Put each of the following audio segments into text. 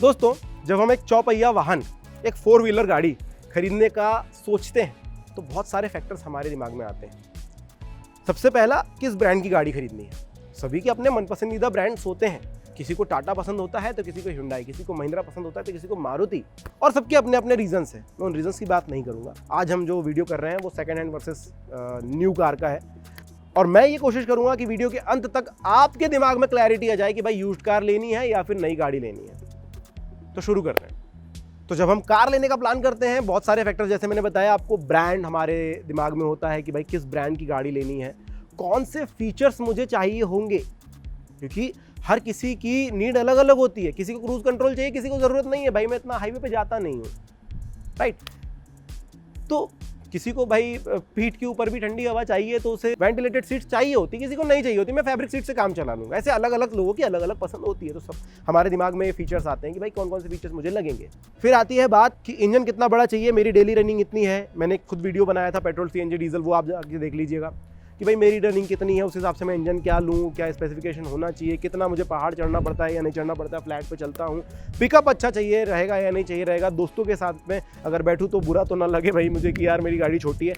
दोस्तों, जब हम एक चौपहिया वाहन, एक 4 व्हीलर गाड़ी खरीदने का सोचते हैं तो बहुत सारे फैक्टर्स हमारे दिमाग में आते हैं। सबसे पहला, किस ब्रांड की गाड़ी खरीदनी है। सभी के अपने मनपसंदीदा ब्रांड्स होते हैं। किसी को टाटा पसंद होता है तो किसी को हुंडई, किसी को महिंद्रा पसंद होता है तो किसी को मारुति, और सबके अपने अपने रीजंस हैं। मैं उन रीजंस की बात नहीं करूंगा। आज हम जो वीडियो कर रहे हैं वो second hand versus new car का है, और मैं ये कोशिश करूंगा कि वीडियो के अंत तक आपके दिमाग में क्लैरिटी आ जाए कि भाई यूज्ड कार लेनी है या फिर नई गाड़ी लेनी है। तो शुरू करते हैं। तो जब हम कार लेने का प्लान करते हैं, बहुत सारे फैक्टर्स, जैसे मैंने बताया आपको, ब्रांड हमारे दिमाग में होता है कि भाई किस ब्रांड की गाड़ी लेनी है, कौन से फीचर्स मुझे चाहिए होंगे, क्योंकि हर किसी की नीड अलग अलग होती है। किसी को क्रूज कंट्रोल चाहिए, किसी को ज़रूरत नहीं है, भाई मैं इतना हाईवे पे जाता नहीं हूँ, राइट। तो किसी को भाई पीठ के ऊपर भी ठंडी हवा चाहिए तो उसे वेंटिलेटेड सीट्स चाहिए होती, किसी को नहीं चाहिए होती, मैं फैब्रिक सीट से काम चला लूँगा। ऐसे अलग अलग लोगों की अलग अलग पसंद होती है। तो सब हमारे दिमाग में ये फीचर्स आते हैं कि भाई कौन कौन से फीचर्स मुझे लगेंगे। फिर आती है बात कि इंजन कितना बड़ा चाहिए, मेरी डेली रनिंग इतनी है। मैंने खुद वीडियो बनाया था पेट्रोल सीएनजी डीजल, वो आप जाके देख लीजिएगा कि भाई मेरी रनिंग कितनी है, उस हिसाब से मैं इंजन क्या लूँ, क्या स्पेसिफिकेशन होना चाहिए, कितना मुझे पहाड़ चढ़ना पड़ता है या नहीं चढ़ना पड़ता है, फ्लैट पे चलता हूँ, पिकअप अच्छा चाहिए रहेगा या नहीं चाहिए रहेगा, दोस्तों के साथ में अगर बैठूँ तो बुरा तो ना लगे भाई मुझे कि यार मेरी गाड़ी छोटी है।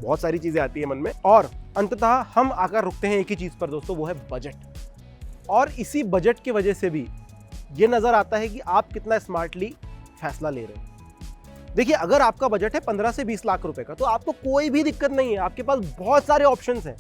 बहुत सारी चीज़ें आती है मन में, और अंततः हम आकर रुकते हैं एक ही चीज़ पर दोस्तों, वो है बजट। और इसी बजट की वजह से भी ये नज़र आता है कि आप कितना स्मार्टली फैसला ले रहे हो। देखिए, अगर आपका बजट है 15 से 20 लाख रुपए का तो आपको कोई भी दिक्कत नहीं है, आपके पास बहुत सारे ऑप्शंस हैं।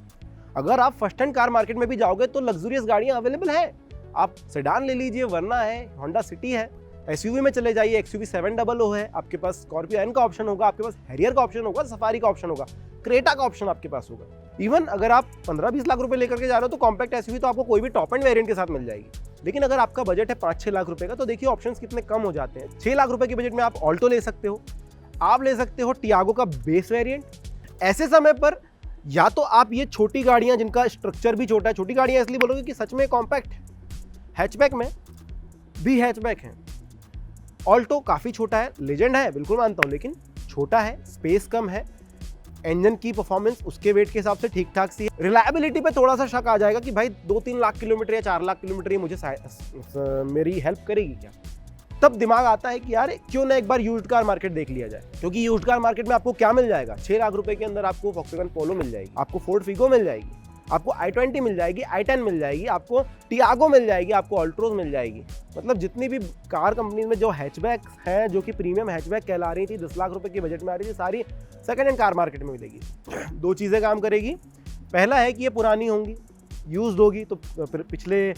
अगर आप फर्स्ट हैंड कार मार्केट में भी जाओगे तो लग्जरियस गाड़ियां अवेलेबल हैं। आप सेडान ले लीजिए, वरना है, होंडा सिटी है, एसयूवी में चले जाइए, एक्सयूवी 700 है, आपके पास स्कॉर्पियो एन का ऑप्शन होगा, आपके पास हैरियर का ऑप्शन होगा, सफारी का ऑप्शन होगा, क्रेटा का ऑप्शन आपके पास होगा। इवन अगर आप 15-20 लाख रुपए लेकर के जा रहे हो तो कॉम्पैक्ट एसयूवी तो आपको कोई भी टॉप एंड वेरिएंट के साथ मिल जाएगी। लेकिन अगर आपका बजट है 5-6 लाख रुपए का तो देखिए ऑप्शंस कितने कम हो जाते हैं। 6 लाख रुपए के बजट में आप ऑल्टो ले सकते हो, आप ले सकते हो टियागो का बेस वेरिएंट। ऐसे समय पर या तो आप ये छोटी गाड़ियां जिनका स्ट्रक्चर भी छोटा है, छोटी गाड़ियां इसलिए बोलोगे कि सच में कॉम्पैक्ट, हैचबैक में भी हैचबैक है। ऑल्टो काफ़ी छोटा है, लेजेंड है, बिल्कुल मानता हूँ, लेकिन छोटा है, स्पेस कम है, इंजन की परफॉर्मेंस उसके वेट के हिसाब से ठीक ठाक सी है। रिलायबिलिटी पे थोड़ा सा शक आ जाएगा कि भाई 2-3 लाख किलोमीटर या 4 लाख किलोमीटर ये मुझे मेरी हेल्प करेगी क्या। तब दिमाग आता है कि यार क्यों ना एक बार यूज्ड कार मार्केट देख लिया जाए, क्योंकि यूज्ड कार मार्केट में आपको क्या मिल जाएगा। 6 लाख रुपए के अंदर आपको वोक्सवैगन पोलो मिल जाएगी, आपको फोर्ड फिगो मिल जाएगी, आपको i20 मिल जाएगी, i10 मिल जाएगी, आपको टियागो मिल जाएगी, आपको अल्ट्रोज मिल जाएगी। मतलब जितनी भी कार कंपनी में जो हैचबैक हैं, जो कि प्रीमियम हैचबैक कहला रही थी, 10 लाख रुपए के बजट में आ रही थी, सारी सेकंड हैंड कार मार्केट में मिलेगी। 2 चीज़ें काम करेगी। पहला है कि ये पुरानी होंगी, यूज्ड होगी, तो पिछले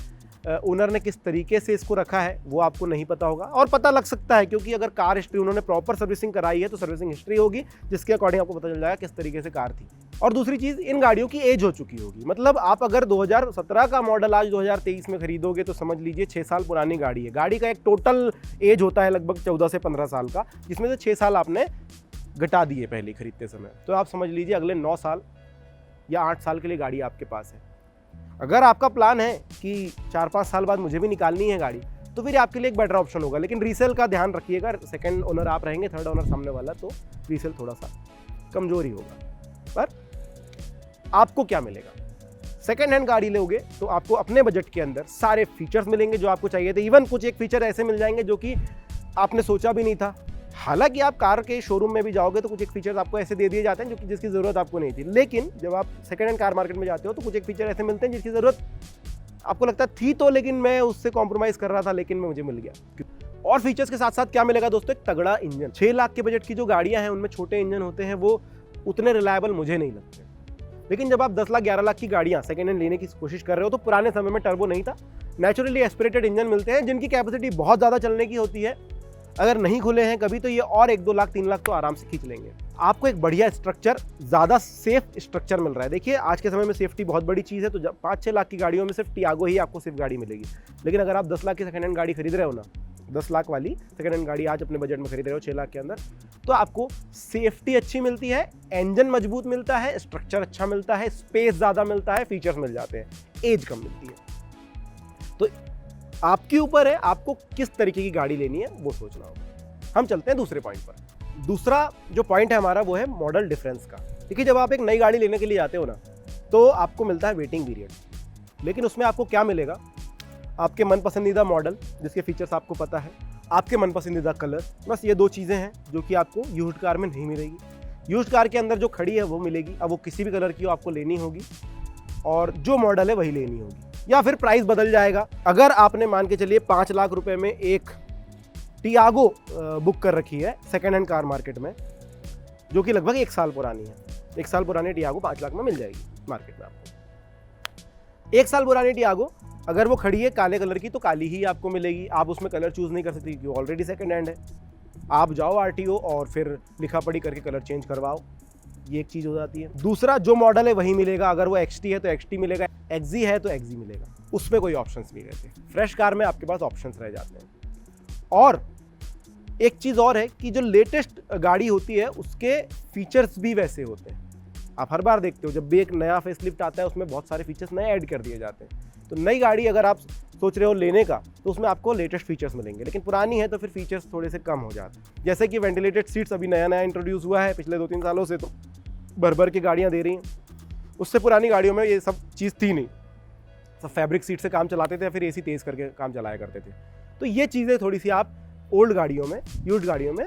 ओनर ने किस तरीके से इसको रखा है वो आपको नहीं पता होगा, और पता लग सकता है क्योंकि अगर कार हिस्ट्री उन्होंने प्रॉपर सर्विसिंग कराई है तो सर्विसिंग हिस्ट्री होगी, जिसके अकॉर्डिंग आपको पता चल जाएगा किस तरीके से कार थी। और दूसरी चीज़, इन गाड़ियों की एज हो चुकी होगी। मतलब आप अगर 2017 का मॉडल आज 2023 में खरीदोगे तो समझ लीजिए 6 साल पुरानी गाड़ी है। गाड़ी का एक टोटल एज होता है लगभग 14 से 15 साल का, जिसमें से 6 साल आपने घटा दिए पहले खरीदते समय। तो आप समझ लीजिए अगले 9 साल या 8 साल के लिए गाड़ी आपके पास है। अगर आपका प्लान है कि 4-5 साल बाद मुझे भी निकालनी है गाड़ी, तो फिर आपके लिए एक बेटर ऑप्शन होगा। लेकिन रीसेल का ध्यान रखिएगा, सेकंड ओनर आप रहेंगे, थर्ड ओनर सामने वाला, तो रीसेल थोड़ा सा कमजोरी होगा। पर आपको क्या मिलेगा, सेकंड हैंड गाड़ी लोगे तो आपको अपने बजट के अंदर सारे फीचर्स मिलेंगे जो आपको चाहिए थे। इवन कुछ एक फीचर ऐसे मिल जाएंगे जो कि आपने सोचा भी नहीं था। हालांकि आप कार के शोरूम में भी जाओगे तो कुछ एक फीचर्स आपको ऐसे दे दिए जाते हैं जो कि जिसकी ज़रूरत आपको नहीं थी। लेकिन जब आप सेकंड हैंड कार मार्केट में जाते हो तो कुछ एक फीचर ऐसे मिलते हैं जिसकी ज़रूरत आपको लगता थी तो, लेकिन मैं उससे कॉम्प्रोमाइज़ कर रहा था, लेकिन मुझे मिल गया। और फीचर्स के साथ साथ क्या मिलेगा दोस्तों, एक तगड़ा इंजन। 6 लाख के बजट की जो गाड़ियाँ हैं उनमें छोटे इंजन होते हैं, वो उतने रिलायबल मुझे नहीं लगते। लेकिन जब आप 10 लाख 11 लाख की गाड़ियाँ सेकंड हैंड लेने की कोशिश कर रहे हो तो पुराने समय में टर्बो नहीं था, नेचुरली एस्पिरेटेड इंजन मिलते हैं जिनकी कैपेसिटी बहुत ज़्यादा चलने की होती है। अगर नहीं खुले हैं कभी तो ये और 1-2 लाख 3 लाख तो आराम से खींच लेंगे। आपको एक बढ़िया स्ट्रक्चर, ज़्यादा सेफ स्ट्रक्चर मिल रहा है। देखिए आज के समय में सेफ्टी बहुत बड़ी चीज़ है, तो 5-6 लाख की गाड़ियों में सिर्फ टियागो ही आपको सेफ गाड़ी मिलेगी। लेकिन अगर आप 10 लाख की सेकंड हैंड गाड़ी खरीद रहे हो ना, 10 लाख वाली सेकंड हैंड गाड़ी आज अपने बजट में खरीद रहे हो 6 लाख के अंदर, तो आपको सेफ्टी अच्छी मिलती है, इंजन मजबूत मिलता है, स्ट्रक्चर अच्छा मिलता है, स्पेस ज़्यादा मिलता है, फीचर्स मिल जाते हैं, एज कम मिलती है। तो आपके ऊपर है आपको किस तरीके की गाड़ी लेनी है वो सोचना होगा। हम चलते हैं दूसरे पॉइंट पर। दूसरा जो पॉइंट है हमारा वो है मॉडल डिफरेंस का। देखिए जब आप एक नई गाड़ी लेने के लिए जाते हो ना तो आपको मिलता है वेटिंग पीरियड, लेकिन उसमें आपको क्या मिलेगा, आपके मन पसंदीदा मॉडल जिसके फीचर्स आपको पता है, आपके मन पसंदीदा कलर, बस ये 2 चीज़ें हैं जो कि आपको यूज्ड कार में नहीं मिलेगी। यूज्ड कार के अंदर जो खड़ी है वो मिलेगी, अब वो किसी भी कलर की हो आपको लेनी होगी और जो मॉडल है वही लेनी होगी, या फिर प्राइस बदल जाएगा। अगर आपने मान के चलिए 5 लाख रुपए में एक टियागो बुक कर रखी है सेकेंड हैंड कार मार्केट में, जो कि लगभग 1 साल पुरानी है, 1 साल पुरानी टियागो 5 लाख में मिल जाएगी मार्केट में आपको। 1 साल पुरानी टियागो अगर वो खड़ी है काले कलर की तो काली ही आपको मिलेगी, आप उसमें कलर चूज़ नहीं कर सकते क्योंकि ऑलरेडी सेकेंड हैंड है। आप जाओ आरटीओ और फिर लिखा पढ़ी करके कलर चेंज करवाओ, ये एक चीज़ हो जाती है। दूसरा, जो मॉडल है वही मिलेगा, अगर वो एक्सटी है तो एक्सटी मिलेगा, एक्जी है तो एक्जी मिलेगा, उसमें कोई ऑप्शंस नहीं रहते। फ्रेश कार में आपके पास ऑप्शंस रह जाते हैं। और एक चीज़ और है कि जो लेटेस्ट गाड़ी होती है उसके फीचर्स भी वैसे होते हैं। आप हर बार देखते हो जब भी एक नया फेसलिफ्ट आता है उसमें बहुत सारे फीचर्स नए ऐड कर दिए जाते हैं। तो नई गाड़ी अगर आप सोच रहे हो लेने का तो उसमें आपको लेटेस्ट फीचर्स मिलेंगे, लेकिन पुरानी है तो फिर फीचर्स थोड़े से कम हो जाते हैं। जैसे कि वेंटिलेटेड सीट्स अभी नया नया इंट्रोड्यूस हुआ है, पिछले 2-3 सालों से तो भर के गाड़ियाँ दे रही हैं, उससे पुरानी गाड़ियों में ये सब चीज़ थी नहीं, सब फैब्रिक सीट से काम चलाते थे या फिर एसी तेज़ करके काम चलाया करते थे। तो ये चीज़ें थोड़ी सी आप ओल्ड गाड़ियों में, यूज्ड गाड़ियों में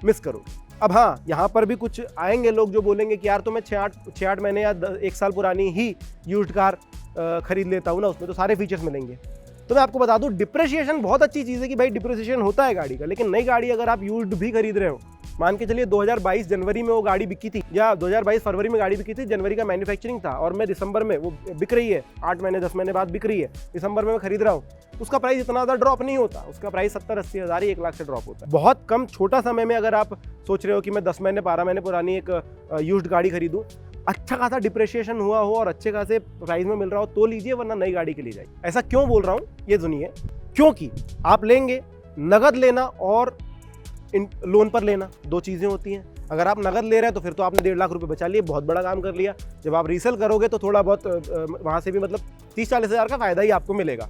मिस करोगे। अब हाँ, यहाँ पर भी कुछ आएंगे लोग जो बोलेंगे कि यार तो मैं 6-8 महीने या 1 साल पुरानी ही यूज्ड कार खरीद लेता हूँ ना, उसमें तो सारे फीचर्स मिलेंगे। तो मैं आपको बता दूँ, डिप्रिसिएशन बहुत अच्छी चीज़ है कि भाई डिप्रिसिएशन होता है गाड़ी का, लेकिन नई गाड़ी अगर आप यूज्ड भी खरीद रहे हो, मान के चलिए 2022 जनवरी में वो गाड़ी बिकी थी या 2022 फरवरी में गाड़ी बिकी थी, जनवरी का मैन्युफैक्चरिंग था और मैं दिसंबर में वो बिक रही है, 8 महीने 10 महीने बाद बिक रही है, दिसंबर में मैं खरीद रहा हूँ, उसका प्राइस इतना ज़्यादा ड्रॉप नहीं होता, उसका प्राइस 70-80 हज़ार ही 1 लाख से ड्रॉप होता है। बहुत कम छोटा समय में अगर आप सोच रहे हो कि मैं 10 महीने 12 महीने पुरानी एक यूज्ड गाड़ी खरीदूँ, अच्छा खासा डिप्रिसिएशन हुआ हो और अच्छे खासे प्राइस में मिल रहा हो तो लीजिए, वरना नई गाड़ी के लिए जाइए। ऐसा क्यों बोल रहा हूँ ये सुनिए, क्योंकि आप लेंगे, नगद लेना और लोन पर लेना 2 चीज़ें होती हैं। अगर आप नगद ले रहे हैं तो फिर तो आपने 1.5 लाख रुपए बचा लिए, बहुत बड़ा काम कर लिया। जब आप रीसेल करोगे तो थोड़ा बहुत वहाँ से भी मतलब 30-40 हज़ार का फ़ायदा ही आपको मिलेगा।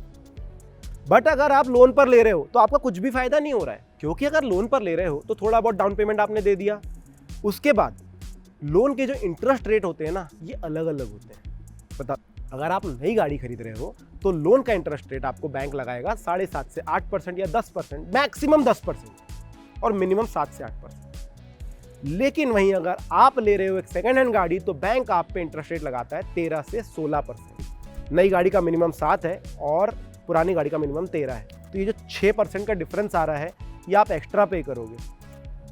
बट अगर आप लोन पर ले रहे हो तो आपका कुछ भी फ़ायदा नहीं हो रहा है, क्योंकि अगर लोन पर ले रहे हो तो थोड़ा बहुत डाउन पेमेंट आपने दे दिया, उसके बाद लोन के जो इंटरेस्ट रेट होते हैं ना, ये अलग अलग होते हैं। पता, अगर आप नई गाड़ी खरीद रहे हो तो लोन का इंटरेस्ट रेट आपको बैंक लगाएगा 7.5 से 8% या 10%, मैक्सिमम 10% और मिनिमम 7 से 8%। लेकिन वहीं अगर आप ले रहे हो एक सेकेंड हैंड गाड़ी तो बैंक आप पे इंटरेस्ट रेट लगाता है 13 से 16%। नई गाड़ी का मिनिमम 7 है और पुरानी गाड़ी का मिनिमम 13 है। तो ये जो 6% का डिफरेंस आ रहा है ये आप एक्स्ट्रा पे करोगे,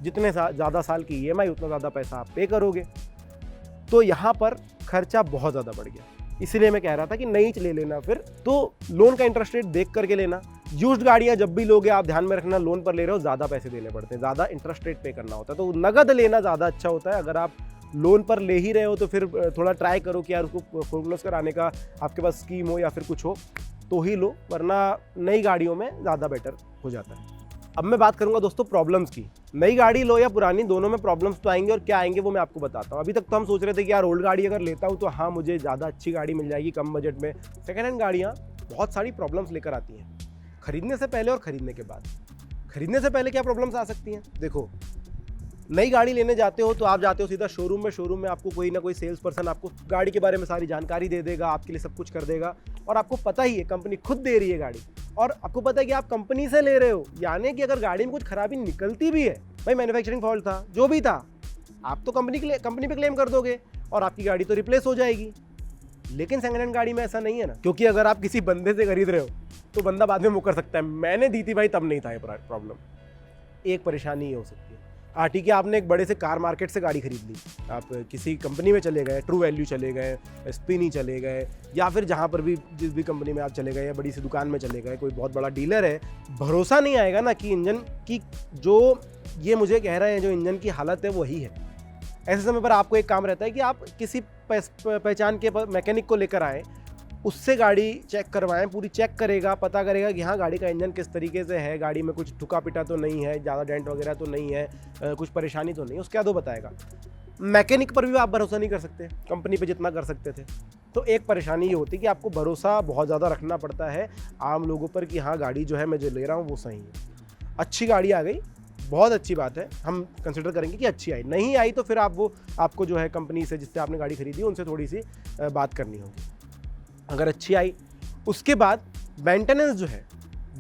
जितने ज़्यादा साल की EMI उतना ज़्यादा पैसा आप पे करोगे, तो यहाँ पर खर्चा बहुत ज़्यादा बढ़ गया। इसीलिए मैं कह रहा था कि नई ले लेना, फिर तो लोन का इंटरेस्ट रेट देख करके लेना। यूज्ड गाड़ियाँ जब भी लोगे आप ध्यान में रखना, लोन पर ले रहे हो ज़्यादा पैसे देने पड़ते हैं, ज़्यादा इंटरेस्ट रेट पे करना होता है, तो नगद लेना ज़्यादा अच्छा होता है। अगर आप लोन पर ले ही रहे हो तो फिर थोड़ा ट्राई करो कि यार उसको फोरक्लोज कराने का आपके पास स्कीम हो या फिर कुछ हो तो ही लो, वरना नई गाड़ियों में ज़्यादा बेटर हो जाता है। अब मैं बात करूंगा दोस्तों प्रॉब्लम्स की। नई गाड़ी लो या पुरानी, दोनों में प्रॉब्लम्स तो आएंगे, और क्या आएंगे वो मैं आपको बताता हूँ। अभी तक तो हम सोच रहे थे कि यार ओल्ड गाड़ी अगर लेता हूँ तो हाँ मुझे ज़्यादा अच्छी गाड़ी मिल जाएगी कम बजट में। सेकेंड हैंड गाड़ियाँ बहुत सारी प्रॉब्लम्स लेकर आती हैं, खरीदने से पहले और खरीदने के बाद। खरीदने से पहले क्या प्रॉब्लम्स आ सकती हैं? देखो, नई गाड़ी लेने जाते हो तो आप जाते हो सीधा शोरूम में आपको कोई ना कोई सेल्स पर्सन आपको गाड़ी के बारे में सारी जानकारी दे देगा, आपके लिए सब कुछ कर देगा, और आपको पता ही है कंपनी खुद दे रही है गाड़ी, और आपको पता है कि आप कंपनी से ले रहे हो, यानी कि अगर गाड़ी में कुछ खराबी निकलती भी है, भाई मैन्युफैक्चरिंग फॉल्ट था, जो भी था, आप तो कंपनी पे क्लेम कर दोगे और आपकी गाड़ी तो रिप्लेस हो जाएगी। लेकिन सेकंड हैंड गाड़ी में ऐसा नहीं है ना, क्योंकि अगर आप किसी बंदे से खरीद रहे हो तो बंदा बाद में मुकर सकता है, मैंने दी थी भाई तब नहीं था ये प्रॉब्लम। एक परेशानी ये हो सकती है। ठीक है, आपने एक बड़े से कार मार्केट से गाड़ी खरीद ली, आप किसी कंपनी में चले गए, ट्रू वैल्यू चले गए, स्पिनी चले गए, या फिर जहाँ पर भी जिस भी कंपनी में आप चले गए या बड़ी सी दुकान में चले गए, कोई बहुत बड़ा डीलर है, भरोसा नहीं आएगा ना कि इंजन की जो ये मुझे कह रहे हैं जो इंजन की हालत है वही है। ऐसे समय पर आपको एक काम रहता है कि आप किसी पहचान के मैकेनिक को लेकर आएँ, उससे गाड़ी चेक करवाएं, पूरी चेक करेगा, पता करेगा कि हाँ गाड़ी का इंजन किस तरीके से है, गाड़ी में कुछ ठुका पिटा तो नहीं है, ज़्यादा डेंट वगैरह तो नहीं है, कुछ परेशानी तो नहीं है, उसके बाद वो बताएगा। मैकेनिक पर भी आप भरोसा नहीं कर सकते कंपनी पे जितना कर सकते थे। तो एक परेशानी ये होती है कि आपको भरोसा बहुत ज़्यादा रखना पड़ता है आम लोगों पर कि हाँ गाड़ी जो है मैं जो ले रहा हूँ वो सही है। अच्छी गाड़ी आ गई, बहुत अच्छी बात है, हम कंसिडर करेंगे कि अच्छी आई। नहीं आई तो फिर आपको जो है कंपनी से जिससे आपने गाड़ी खरीदी उनसे थोड़ी सी बात करनी होगी। अगर अच्छी आई, उसके बाद मेंटेनेंस जो है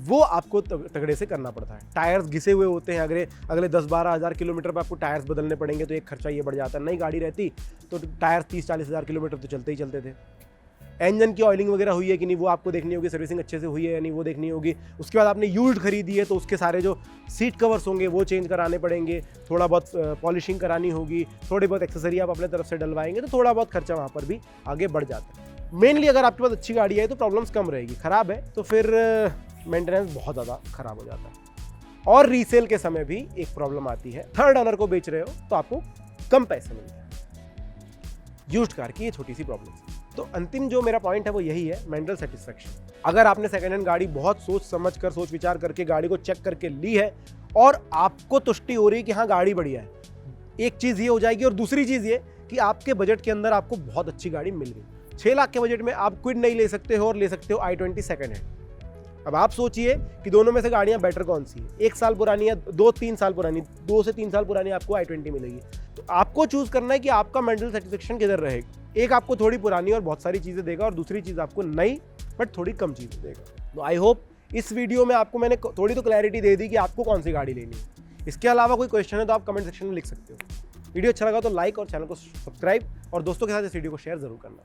वो आपको तगड़े से करना पड़ता है। टायर्स घिसे हुए होते हैं, अगले 10-12 हज़ार किलोमीटर पर आपको टायर्स बदलने पड़ेंगे, तो एक खर्चा ये बढ़ जाता है। नई गाड़ी रहती तो टायर 30-40 हज़ार किलोमीटर तो चलते ही चलते थे। इंजन की ऑयलिंग वगैरह हुई है कि नहीं वो आपको देखनी होगी, सर्विसिंग अच्छे से हुई है या नहीं वो देखनी होगी। उसके बाद आपने यूज्ड खरीदी है तो उसके सारे जो सीट कवर्स होंगे वो चेंज कराने पड़ेंगे, थोड़ा बहुत पॉलिशिंग करानी होगी, थोड़ी बहुत एक्सेसरी आप अपने तरफ से डलवाएंगे, तो थोड़ा बहुत खर्चा वहाँ पर भी आगे बढ़ जाता है। मेनली अगर आपके पास अच्छी गाड़ी है तो प्रॉब्लम्स कम रहेगी, ख़राब है तो फिर मेंटेनेंस बहुत ज़्यादा ख़राब हो जाता है। और रीसेल के समय भी एक प्रॉब्लम आती है, थर्ड ओनर को बेच रहे हो तो आपको कम पैसे मिलते हैं। यूज्ड कार की ये छोटी सी प्रॉब्लम। तो अंतिम जो मेरा पॉइंट है वो यही है, मेंटल सेटिस्फेक्शन। अगर आपने सेकंड हैंड गाड़ी बहुत सोच विचार करके गाड़ी को चेक करके ली है और आपको तुष्टि हो रही है कि हाँ गाड़ी बढ़िया है, एक चीज़ ये हो जाएगी। और दूसरी चीज़ ये कि आपके बजट के अंदर आपको बहुत अच्छी गाड़ी मिल गई। 6 लाख के बजट में आप क्विड नहीं ले सकते हो और ले सकते हो i20 सेकंड हैंड। अब आप सोचिए कि दोनों में से गाड़ियां बेटर कौन सी है। 1 साल पुरानी या 2-3 साल पुरानी, 2 से 3 साल पुरानी आपको i20 मिलेगी। तो आपको चूज करना है कि आपका मेंटल सेटिस्फेक्शन किधर रहेगा। एक आपको थोड़ी पुरानी और बहुत सारी चीज़ें देगा और दूसरी चीज़ आपको नई बट थोड़ी कम चीज़ें देगा। तो आई होप इस वीडियो में आपको मैंने थोड़ी तो क्लैरिटी दे दी कि आपको कौन सी गाड़ी लेनी है। इसके अलावा कोई क्वेश्चन है तो आप कमेंट सेक्शन में लिख सकते हो। वीडियो अच्छा लगा तो लाइक और चैनल को सब्सक्राइब और दोस्तों के साथ इस वीडियो को शेयर जरूर करना।